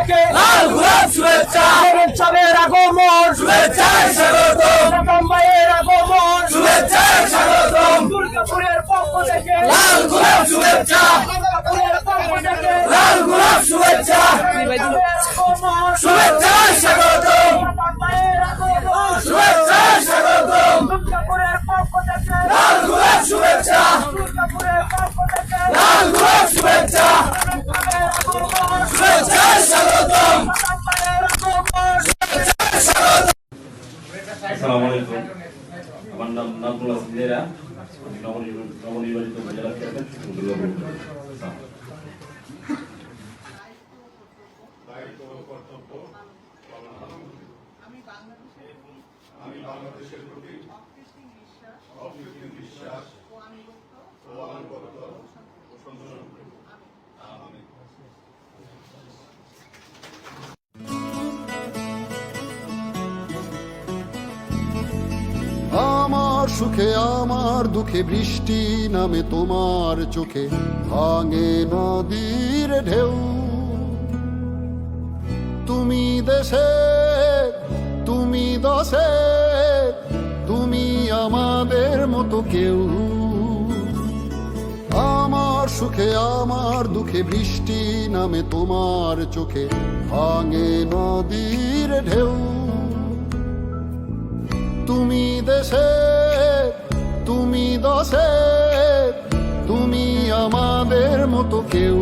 থেকে লাল গোলাপ শুভেচ্ছা, উৎসবের আগমন শুভেচ্ছায় স্বাগতম, প্রথম ভাইয়ের আগমন শুভেচ্ছায় স্বাগতম, দুর্গাপুরের পক্ষ থেকে লাল গোলাপ শুভেচ্ছা, দুর্গাপুরের পক্ষ থেকে লাল গোলাপ শুভেচ্ছা, আগমন শুভেচ্ছায় স্বাগতম, প্রথম ভাইয়ের আগমন শুভেচ্ছায় স্বাগতম, দুর্গাপুরের পক্ষ থেকে লাল গোলাপ শুভেচ্ছা, দুর্গাপুরের পক্ষ থেকে লাল গোলাপ শুভেচ্ছা, উৎসবের আগমন শুভেচ্ছায় স্বাগতম, প্রথম ভাইয়ের আগমন আসসালামু আলাইকুম। আমার নাম নাজমুল হাসান জেরা। আমি নবনির্বাচিত উপজেলা চেয়ারম্যান দুর্গাপুর। আমি বাংলাদেশের প্রতি অকৃত্রিম বিশ্বাস ও আনুগত্য পোষণ করি। আমিন। আমার সুখে আমার দুঃখে বৃষ্টি নামে তোমার চোখে ভাঙে নদীর ঢেউ। তুমি দেশে তুমি দশে তুমি আমাদের মতো কেউ। আমার সুখে আমার দুঃখে বৃষ্টি নামে তোমার চোখে ভাঙে নদীর ঢেউ। তুমি দেশে তুমি দশে তুমি আমাদের মতো কেউ।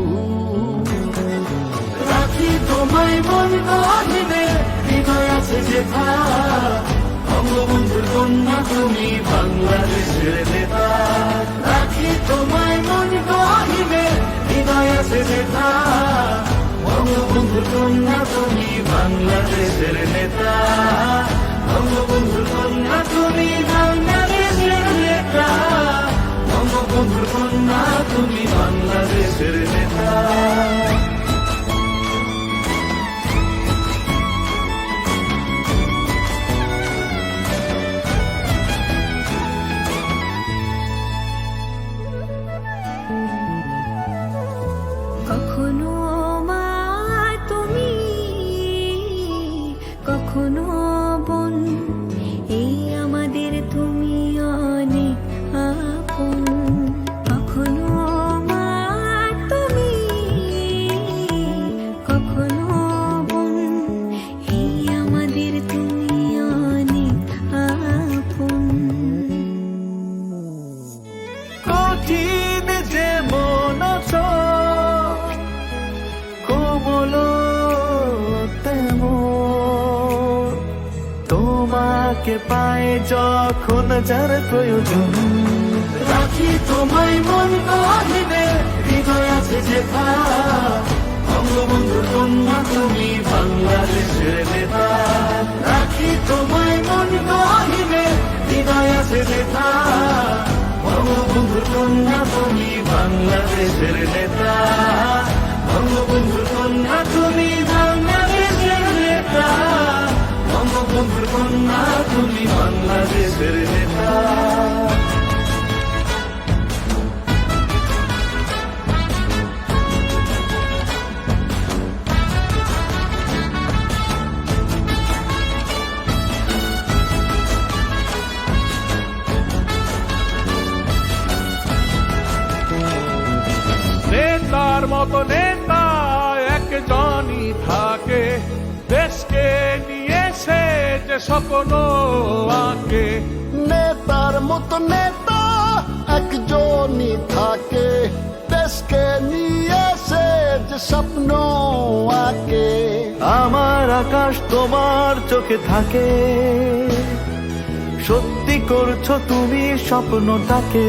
রাখি তোমায় মন গহিনে, হৃদয় আছে যেথা, বঙ্গবন্ধুর কন্যা তুমি বাংলাদেশের নেতা। রাখি তোমায় মন গহিনে, হৃদয় আছে যেথা, বঙ্গবন্ধুর কন্যা তুমি বাংলাদেশের নেতা। বঙ্গবন্ধুর কন্যা তুমি বাংলাদেশের নেতা, বঙ্গবন্ধুর কন্যা তুমি বাংলাদেশের নেতা। কখনো মা তুমি, কখনো বোন, এই আমাদের তুমি অনেক আপন। কখনো মা তুমি, কখনো বোন, এই আমাদের তুমি অনেক আপন। কঠিন যে মন কোমল তেমন, তোমাকে পায় যখন যার প্রয়োজন। রাখি তোমায় মন গহিনে, হৃদয় আছে যেথা, বঙ্গবন্ধুর কন্যা তুমি বাংলাদেশের নেতা। রাখি তোমায় মন গহিনে, হৃদয় আছে যেথা, বঙ্গবন্ধুর কন্যা তুমি বাংলাদেশের নেতা। বঙ্গবন্ধুর কন্যা তুমি বাংলাদেশের নেতা, বঙ্গবন্ধুর কন্যা তুমি বাংলাদেশের নেতা। নেতার মতো নেতা একজনই থাকে, দেশকে নিয়ে সে যে স্বপ্ন আঁকে। নেতার মতো নেতা একজনই থাকে, দেশকে নিয়ে সে যে স্বপ্ন আঁকে। আমার আকাশ তোমার চোখে থাকে, সত্যি করছো তুমি স্বপ্নটাকে।